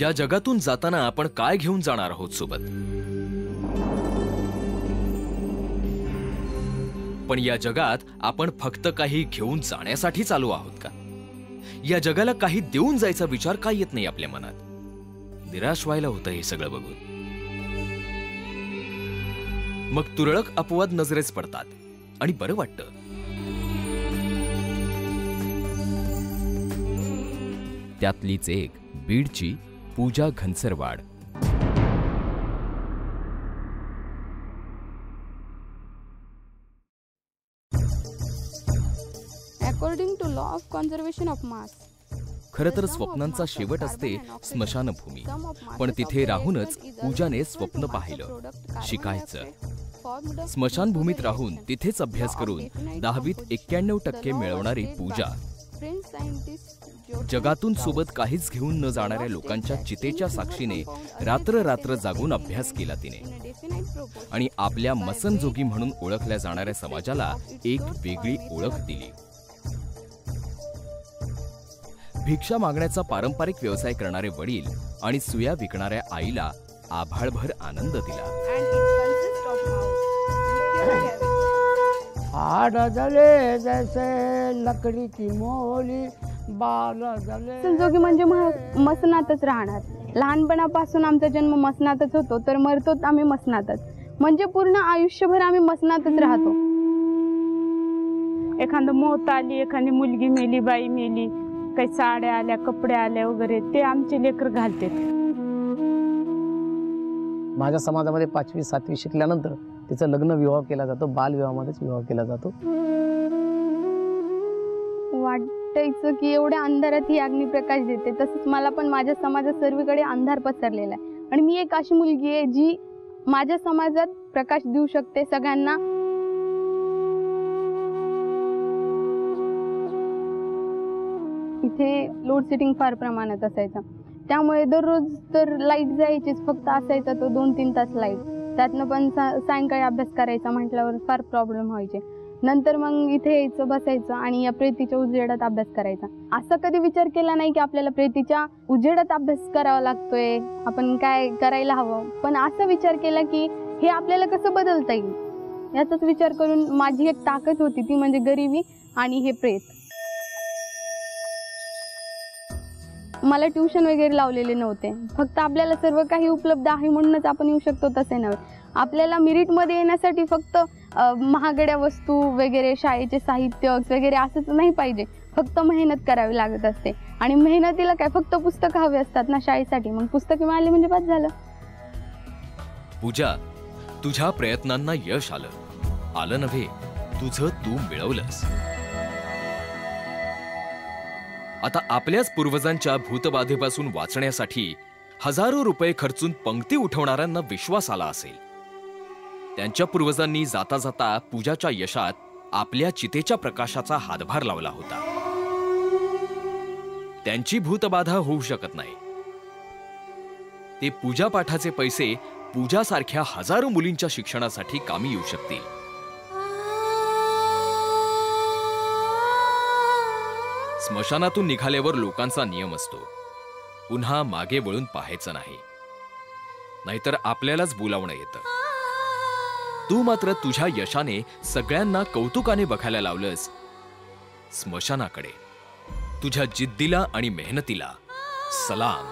या जगातून जाताना आपण काय घेऊन जाणार आहोत सोबत? पण या जगात आपण फक्त काही घेऊन जाण्यासाठी चालू आहोत का? या जगाला काही देऊन जायचा विचार का येत नाही आपल्या मनात? निराश व्हायला होतं हे सगळं बघून. मग तुरळक अपवाद नजरेस पडतात आणि बरं वाटतं. त्यातलीच एक बीडची पूजा Ghansarwad. According to law of conservation of mass, खरं तर स्वप्नांचा शेवट असते स्मशानभूमी. पण तिथे राहूनच पूजाने स्वप्न पाहिलं, शिकायचं. स्मशानभूमीत राहून तिथेच अभ्यास करून 10वीत 91% मिळवणारी पूजा जगातून सोबत काहीच घेऊन न जाणाऱ्या लोकांच्या चितेच्या साक्षीने रात्र रात्र जागून अभ्यास केला तिने. आणि आपल्या मसनजोगी म्हणून ओळखल्या जाणाऱ्या समाजाला एक वेगळी ओळख दिली. भिक्षा मागण्याचा पारंपरिक व्यवसाय करणारे वडील आणि सुया विकणाऱ्या आईला आभाळभर आनंद दिला. संजोगी म्हणजे मसनातच राहणार. लहानपणापासून आमचा जन्म मसनातच होतो, तर मरतो आम्ही मसनातच. म्हणजे पूर्ण आयुष्यभर आम्ही मसनातच राहतो. एखादं मौत आली, एखादी मुलगी मेली, बाई मेली, काही साड्या आल्या, कपडे आले वगैरे, ते आमचे लेकर घालते. माझ्या समाजामध्ये 5वी 7वी शिकल्यानंतर तिचं लग्न विवाह केला जातो, बालविवाहामध्येच विवाह केला जातो. वाटायचं की एवढ्या अंधारात ही अग्नी प्रकाश देते. तसंच मला पण माझ्या समाजात सर्वीकडे अंधार पसरलेला आहे आणि मी एक अशी मुलगी आहे जी माझ्या समाजात प्रकाश देऊ शकते सगळ्यांना. इथे लोड सेटिंग फार प्रमाणात असायचं, त्यामुळे दररोज तर लाईट जायचीच. फक्त असायचा तो 2-3 तास लाईट. त्यातनं पण सायंकाळी अभ्यास करायचा म्हटल्यावर फार प्रॉब्लेम व्हायचे. नंतर मग इथे यायचं, बसायचं आणि या प्रेतीच्या उजेडात अभ्यास करायचा. असं कधी विचार केला नाही की आपल्याला प्रेतीच्या उजेडात अभ्यास करावा लागतोय, आपण काय करायला हवं. पण असा विचार केला की हे आपल्याला कसं बदलता येईल, याचाच विचार करून माझी एक ताकद होती, ती म्हणजे गरिबी आणि हे प्रेत. मला ट्युशन वगैरे लावलेले नव्हते. फक्त आपल्याला सर्व काही उपलब्ध आहे म्हणूनच आपण येऊ शकतो तसे नव्हे. आपल्याला मेरिटमध्ये येण्यासाठी फक्त महागड्या वस्तू वगैरे, शाळेचे साहित्य वगैरे असंच नाही पाहिजे. फक्त मेहनत करावी लागत असते आणि मेहनतीला काय फक्त पुस्तकं हवे असतात ना शाळेसाठी. मग पुस्तकं मिळाली म्हणजे बस झालं. पूजा, तुझ्या प्रयत्नांना यश आलं नव्हे, तुझं तू मिळवलंस. आता आपल्याच पूर्वजांच्या भूतबाधेपासून वाचण्यासाठी हजारो रुपये खर्चून पंक्ती उठवणाऱ्यांना विश्वास आला असेल. त्यांच्या पूर्वजांनी जाता जाता पूजाच्या यशात आपल्या चितेच्या प्रकाशाचा हातभार लावला होता. त्यांची भूतबाधा होऊ शकत नाही. ते पूजापाठाचे पैसे पूजासारख्या हजारो मुलींच्या शिक्षणासाठी कामी येऊ शकतील. स्मशानातून निघाल्यावर लोकांचा नियम असतो, पुन्हा मागे वळून पाहायचं नाही, नाहीतर आपल्यालाच बोलावणं येतं. तू मात्र तुझ्या यशाने सगळ्यांना कौतुकाने बघायला लावलंस स्मशानाकडे. तुझ्या जिद्दीला आणि मेहनतीला सलाम.